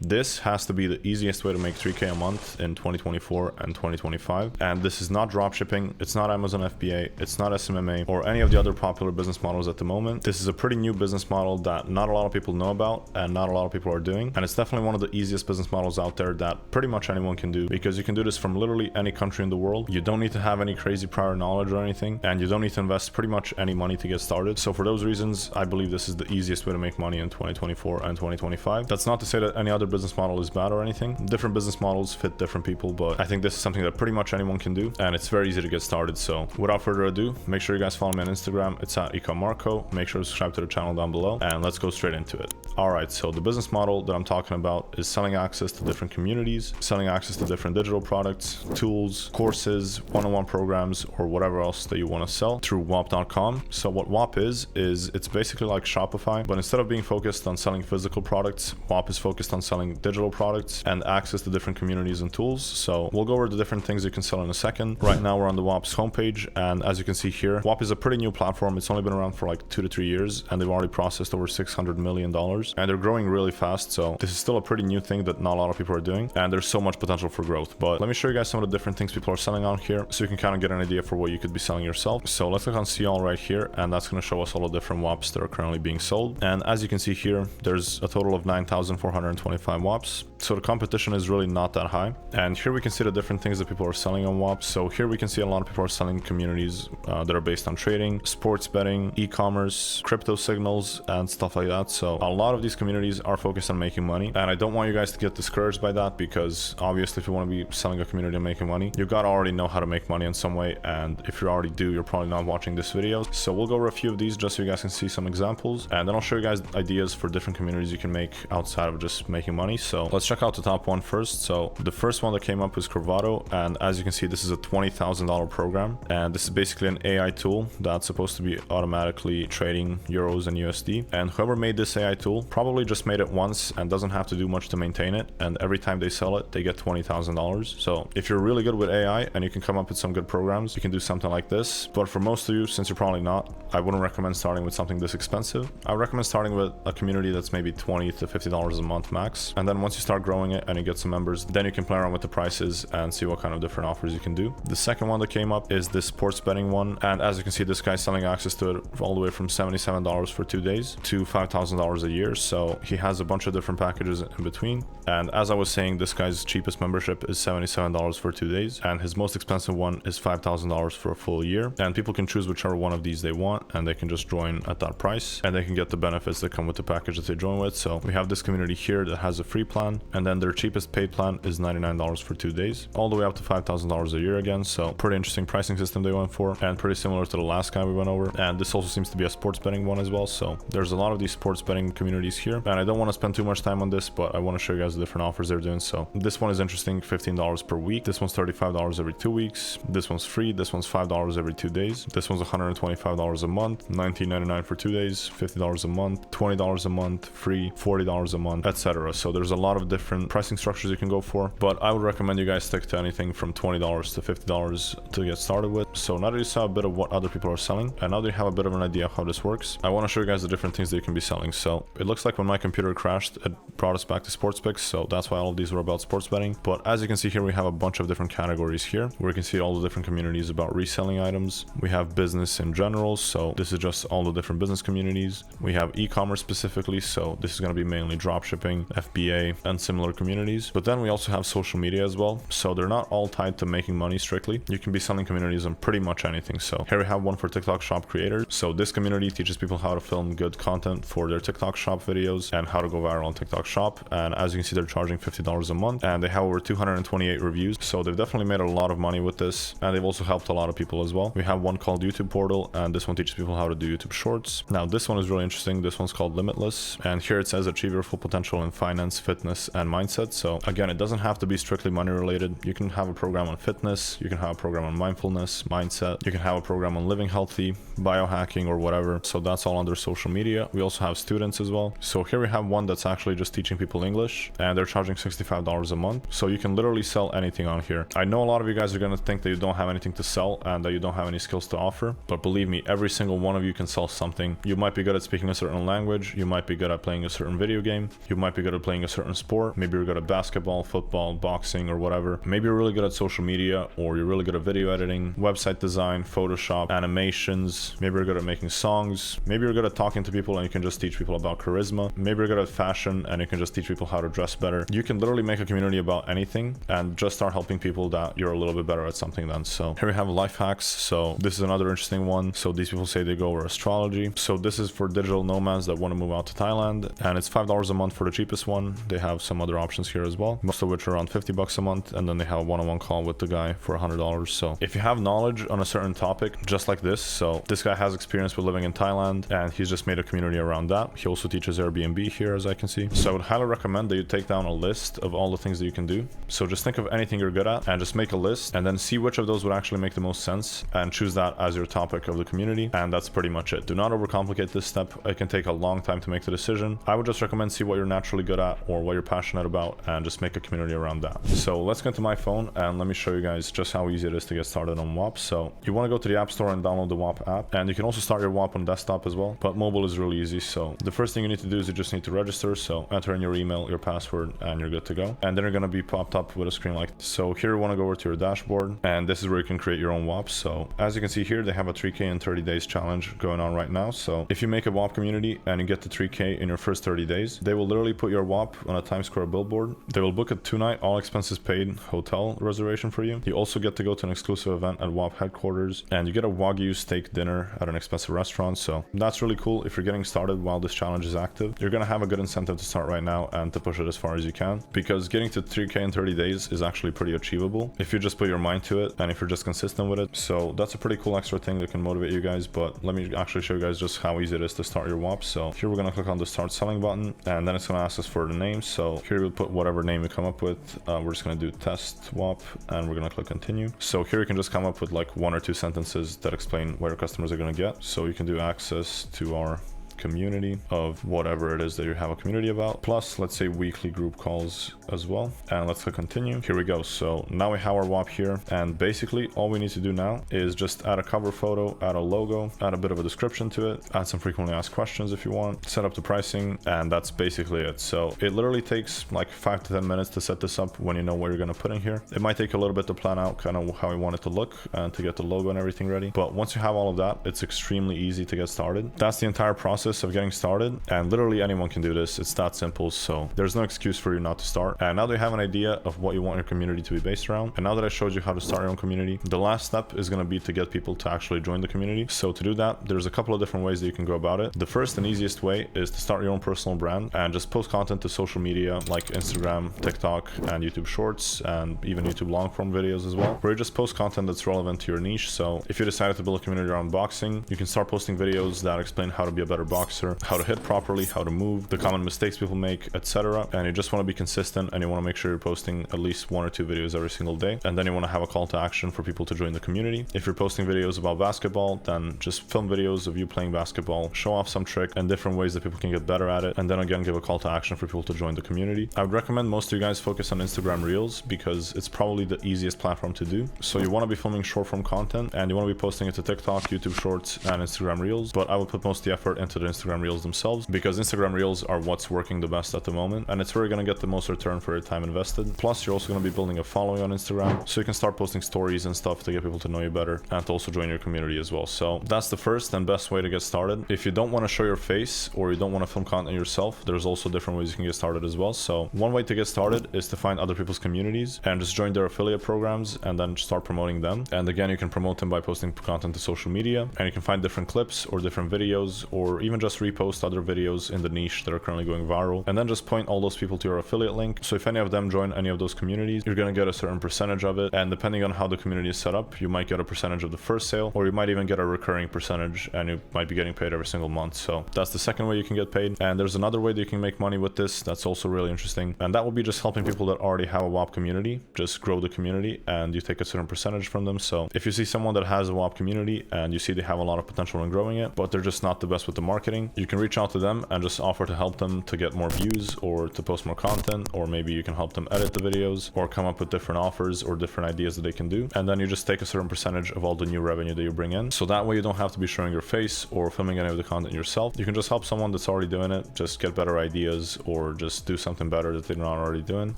This has to be the easiest way to make 3K a month in 2024 and 2025. And this is not dropshipping, it's not Amazon FBA, it's not SMMA or any of the other popular business models at the moment. This is a pretty new business model that not a lot of people know about and not a lot of people are doing. And it's definitely one of the easiest business models out there that pretty much anyone can do, because you can do this from literally any country in the world. You don't need to have any crazy prior knowledge or anything, and you don't need to invest pretty much any money to get started. So for those reasons, I believe this is the easiest way to make money in 2024 and 2025. That's not to say that any other business model is bad or anything. Different business models fit different people, but I think this is something that pretty much anyone can do, and it's very easy to get started. So without further ado, make sure you guys follow me on Instagram. It's at @ecomarco. Make sure to subscribe to the channel down below, and let's go straight into it. All right, so the business model that I'm talking about is selling access to different communities, selling access to different digital products, tools, courses, one-on-one programs, or whatever else that you want to sell through Whop.com. So what Whop is it's basically like Shopify, but instead of being focused on selling physical products, Whop is focused on selling digital products and access to different communities and tools. So we'll go over the different things you can sell in a second. Right now we're on the Whop's homepage, and as you can see here, Whop is a pretty new platform. It's only been around for like 2 to 3 years, and they've already processed over $600 million, and they're growing really fast. So this is still a pretty new thing that not a lot of people are doing, and there's so much potential for growth. But let me show you guys some of the different things people are selling on here, so you can kind of get an idea for what you could be selling yourself. So let's click on see all right here, and that's going to show us all the different Whops that are currently being sold. And as you can see here, there's a total of 9,425 Whops. So the competition is really not that high. And here we can see the different things that people are selling on Whop. So here we can see a lot of people are selling communities that are based on trading, sports betting, e-commerce, crypto signals, and stuff like that. So a lot of these communities are focused on making money. And I don't want you guys to get discouraged by that, because obviously if you want to be selling a community and making money, you got to already know how to make money in some way. And if you already do, you're probably not watching this video. So we'll go over a few of these just so you guys can see some examples. And then I'll show you guys ideas for different communities you can make outside of just making money. So let's check out the top one first. So the first one that came up was Corvado. And as you can see, this is a $20,000 program. And this is basically an AI tool that's supposed to be automatically trading euros and USD. And whoever made this AI tool probably just made it once and doesn't have to do much to maintain it. And every time they sell it, they get $20,000. So if you're really good with AI and you can come up with some good programs, you can do something like this. But for most of you, since you're probably not, I wouldn't recommend starting with something this expensive. I would recommend starting with a community that's maybe $20 to $50 a month max. And then once you start growing it and you get some members, then you can play around with the prices and see what kind of different offers you can do. The second one that came up is this sports betting one. And as you can see, this guy's selling access to it all the way from $77 for 2 days to $5,000 a year. So he has a bunch of different packages in between. And as I was saying, this guy's cheapest membership is $77 for 2 days. And his most expensive one is $5,000 for a full year. And people can choose whichever one of these they want, and they can just join at that price, and they can get the benefits that come with the package that they join with. So we have this community here that has a free plan, and then their cheapest paid plan is $99 for 2 days, all the way up to $5,000 a year again. So pretty interesting pricing system they went for, and pretty similar to the last guy we went over. And this also seems to be a sports betting one as well. So there's a lot of these sports betting communities here, and I don't want to spend too much time on this, but I want to show you guys the different offers they're doing. So this one is interesting, $15 per week. This one's $35 every 2 weeks. This one's free. This one's $5 every 2 days. This one's $125 a month, $19.99 for 2 days, $50 a month, $20 a month, free, $40 a month, etc. So there's a lot of different pricing structures you can go for, but I would recommend you guys stick to anything from $20 to $50 to get started with. So now that you saw a bit of what other people are selling, and now that you have a bit of an idea of how this works, I want to show you guys the different things that you can be selling. So it looks like when my computer crashed, it brought us back to sports picks. So that's why all of these were about sports betting. But as you can see here, we have a bunch of different categories here where you can see all the different communities about reselling items. We have business in general. So this is just all the different business communities. We have e-commerce specifically. So this is going to be mainly dropshipping, FBA, and similar communities. But then we also have social media as well. So they're not all tied to making money strictly. You can be selling communities on pretty much anything. So here we have one for TikTok shop creators. So this community teaches people how to film good content for their TikTok shop videos and how to go viral on TikTok shop. And as you can see, they're charging $50 a month, and they have over 228 reviews. So they've definitely made a lot of money with this, and they've also helped a lot of people as well. We have one called YouTube Portal, and this one teaches people how to do YouTube Shorts. Now this one is really interesting. This one's called Limitless, and here it says achieve your full potential in finance, fitness, and mindset. So again, it doesn't have to be strictly money related. You can have a program on fitness, you can have a program on mindfulness, mindset, you can have a program on living healthy, biohacking, or whatever. So that's all under social media. We also have students as well. So here we have one that's actually just teaching people English, and they're charging $65 a month. So you can literally sell anything on here. I know a lot of you guys are going to think that you don't have anything to sell and that you don't have any skills to offer, but believe me, every single one of you can sell something. You might be good at speaking a certain language, you might be good at playing a certain video game, you might be good at playing a certain sport. Maybe you're good at basketball, football, boxing, or whatever. Maybe you're really good at social media, or you're really good at video editing, website design, Photoshop, animations. Maybe you're good at making songs. Maybe you're good at talking to people and you can just teach people about charisma. Maybe you're good at fashion and you can just teach people how to dress better. You can literally make a community about anything and just start helping people that you're a little bit better at something then. So here we have life hacks. So this is another interesting one. So these people say they go over astrology. So this is for digital nomads that want to move out to Thailand, and it's $5 a month for the cheapest one. They have some other options here as well, most of which are around $50 a month, and then they have a one-on-one call with the guy for $100. So if you have knowledge on a certain topic, just like this, so this guy has experience with living in Thailand and he's just made a community around that. He also teaches Airbnb here, as I can see. So I would highly recommend that you take down a list of all the things that you can do. So just think of anything you're good at and just make a list and then see which of those would actually make the most sense and choose that as your topic of the community. And that's pretty much it. Do not overcomplicate this step. It can take a long time to make the decision. I would just recommend see what you're naturally good at or what you're passionate about and just make a community around that. So let's go to my phone and let me show you guys just how easy it is to get started on Whop. So you want to go to the App Store and download the Whop app, and you can also start your Whop on desktop as well, but mobile is really easy. So the first thing you need to do is you just need to register. So enter in your email, your password, and you're good to go. And then you're going to be popped up with a screen like this. So here you want to go over to your dashboard, and this is where you can create your own Whop. So as you can see here, they have a 3K in 30 days challenge going on right now. So if you make a Whop community and you get to 3K in your first 30 days, they will literally put your Whop on a Times Square billboard. They will book a 2-night all expenses paid hotel reservation for you. You also get to go to an exclusive event at Whop headquarters, and you get a Wagyu steak dinner at an expensive restaurant. So that's really cool. If you're getting started while this challenge is active, you're going to have a good incentive to start right now and to push it as far as you can, because getting to 3K in 30 days is actually pretty achievable if you just put your mind to it and if you're just consistent with it. So that's a pretty cool extra thing that can motivate you guys. But let me actually show you guys just how easy it is to start your Whop. So here we're going to click on the start selling button, and then it's going to ask us for the name. So here we'll put whatever name you come up with. We're just going to do test Whop, and we're going to click continue. So here you can just come up with like 1 or 2 sentences that explain what your customers are going to get. So you can do access to our community of whatever it is that you have a community about, plus let's say weekly group calls as well, and let's click continue. Here we go. So now we have our Whop here, and basically all we need to do now is just add a cover photo, add a logo, add a bit of a description to it, add some frequently asked questions if you want, set up the pricing, and that's basically it. So it literally takes like 5 to 10 minutes to set this up when you know what you're going to put in here. It might take a little bit to plan out kind of how you want it to look and to get the logo and everything ready, but once you have all of that, it's extremely easy to get started. That's the entire process of getting started, and literally anyone can do this. It's that simple, so there's no excuse for you not to start. And now that you have an idea of what you want your community to be based around, and now that I showed you how to start your own community, the last step is going to be to get people to actually join the community. So to do that, there's a couple of different ways that you can go about it. The first and easiest way is to start your own personal brand and just post content to social media like Instagram, TikTok, and YouTube Shorts, and even YouTube long form videos as well, where you just post content that's relevant to your niche. So if you decided to build a community around boxing, you can start posting videos that explain how to be a better boxer, how to hit properly, how to move, the common mistakes people make, etc. And you just want to be consistent, and you want to make sure you're posting at least 1 or 2 videos every single day. And then you want to have a call to action for people to join the community. If you're posting videos about basketball, then just film videos of you playing basketball, show off some trick and different ways that people can get better at it, and then again give a call to action for people to join the community. I would recommend most of you guys focus on Instagram Reels because it's probably the easiest platform to do. So you want to be filming short form content, and you want to be posting it to TikTok, YouTube Shorts, and Instagram Reels. But I would put most of the effort into the Instagram Reels themselves, because Instagram Reels are what's working the best at the moment, and it's where you're going to get the most return for your time invested. Plus you're also going to be building a following on Instagram, so you can start posting stories and stuff to get people to know you better and to also join your community as well. So that's the first and best way to get started. If you don't want to show your face or you don't want to film content yourself, there's also different ways you can get started as well. So one way to get started is to find other people's communities and just join their affiliate programs and then start promoting them. And again, you can promote them by posting content to social media, and you can find different clips or different videos, or even just repost other videos in the niche that are currently going viral, and then just point all those people to your affiliate link. So if any of them join any of those communities, you're going to get a certain percentage of it, and depending on how the community is set up, you might get a percentage of the first sale, or you might even get a recurring percentage, and you might be getting paid every single month. So that's the second way you can get paid. And there's another way that you can make money with this that's also really interesting, and that will be just helping people that already have a Whop community just grow the community, and you take a certain percentage from them. So if you see someone that has a Whop community and you see they have a lot of potential in growing it, but they're just not the best with the marketing, marketing, you can reach out to them and just offer to help them to get more views or to post more content, or maybe you can help them edit the videos or come up with different offers or different ideas that they can do. And then you just take a certain percentage of all the new revenue that you bring in. So that way you don't have to be showing your face or filming any of the content yourself. You can just help someone that's already doing it, just get better ideas or just do something better that they're not already doing.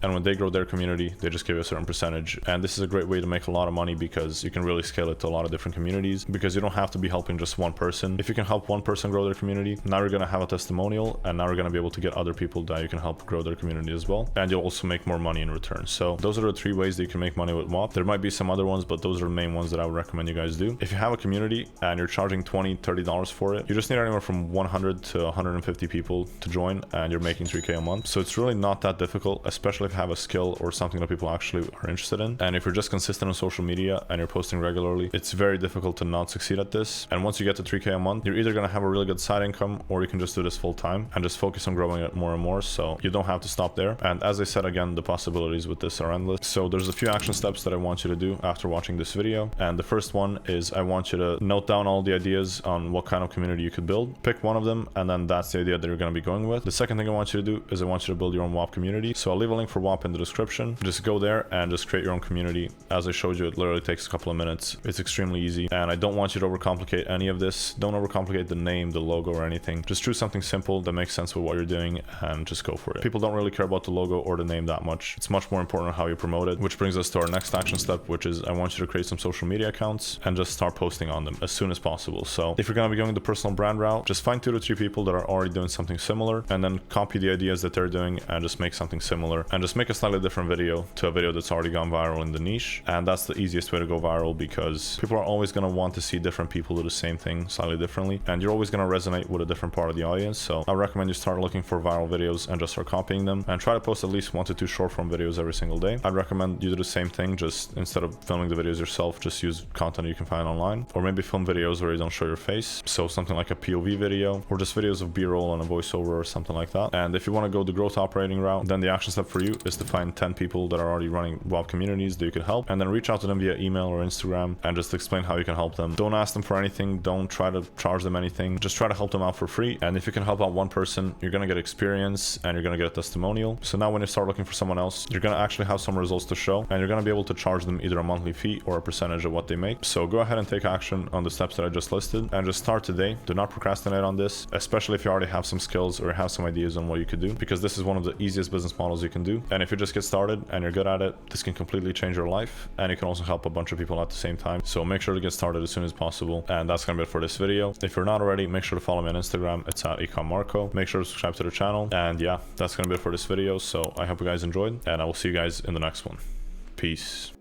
And when they grow their community, they just give you a certain percentage. And this is a great way to make a lot of money because you can really scale it to a lot of different communities, because you don't have to be helping just one person. If you can help one person grow their community, now you're going to have a testimonial, and now you're going to be able to get other people that you can help grow their community as well. And you'll also make more money in return. So those are the 3 ways that you can make money with Whop. There might be some other ones, but those are the main ones that I would recommend you guys do. If you have a community and you're charging $20, $30 for it, you just need anywhere from 100 to 150 people to join, and you're making 3K a month. So it's really not that difficult, especially if you have a skill or something that people actually are interested in. And if you're just consistent on social media and you're posting regularly, it's very difficult to not succeed at this. And once you get to 3K a month, you're either going to have a really good side income, or you can just do this full time and just focus on growing it more and more. So you don't have to stop there. And as I said, again, the possibilities with this are endless. So there's a few action steps that I want you to do after watching this video. And the first one is I want you to note down all the ideas on what kind of community you could build. Pick one of them, and then that's the idea that you're going to be going with. The second thing I want you to do is I want you to build your own Whop community. So I'll leave a link for Whop in the description. Just go there and just create your own community. As I showed you, it literally takes a couple of minutes. It's extremely easy, and I don't want you to overcomplicate any of this. Don't overcomplicate the name, the logo, or anything. Just choose something simple that makes sense with what you're doing and just go for it. People don't really care about the logo or the name that much. It's much more important how you promote it, which brings us to our next action step, which is I want you to create some social media accounts and just start posting on them as soon as possible. So if you're going to be going the personal brand route, just find 2 to 3 people that are already doing something similar, and then copy the ideas that they're doing and just make something similar, and just make a slightly different video to a video that's already gone viral in the niche. And that's the easiest way to go viral, because people are always going to want to see different people do the same thing slightly differently, and you're always going to resonate with a different part of the audience. So I recommend you start looking for viral videos and just start copying them, and try to post at least 1 to 2 short form videos every single day. I'd recommend you do the same thing, just instead of filming the videos yourself, just use content you can find online, or maybe film videos where you don't show your face. So something like a POV video, or just videos of B-roll and a voiceover or something like that. And if you want to go the growth operating route, then the action step for you is to find 10 people that are already running Whop communities that you can help, and then reach out to them via email or Instagram and just explain how you can help them. Don't ask them for anything. Don't try to charge them anything. Just try to help them out for free. And if you can help out one person, you're going to get experience and you're going to get a testimonial. So now when you start looking for someone else, you're going to actually have some results to show, and you're going to be able to charge them either a monthly fee or a percentage of what they make. So go ahead and take action on the steps that I just listed, and just start today. Do not procrastinate on this, especially if you already have some skills or have some ideas on what you could do, because this is one of the easiest business models you can do. And if you just get started and you're good at it, this can completely change your life, and you can also help a bunch of people at the same time. So make sure to get started as soon as possible. And that's gonna be it for this video. If you're not already, make sure to follow me on Instagram. It's at ecommarco. Make sure to subscribe to the channel. And yeah, that's gonna be it for this video. So I hope you guys enjoyed, and I will see you guys in the next one. Peace.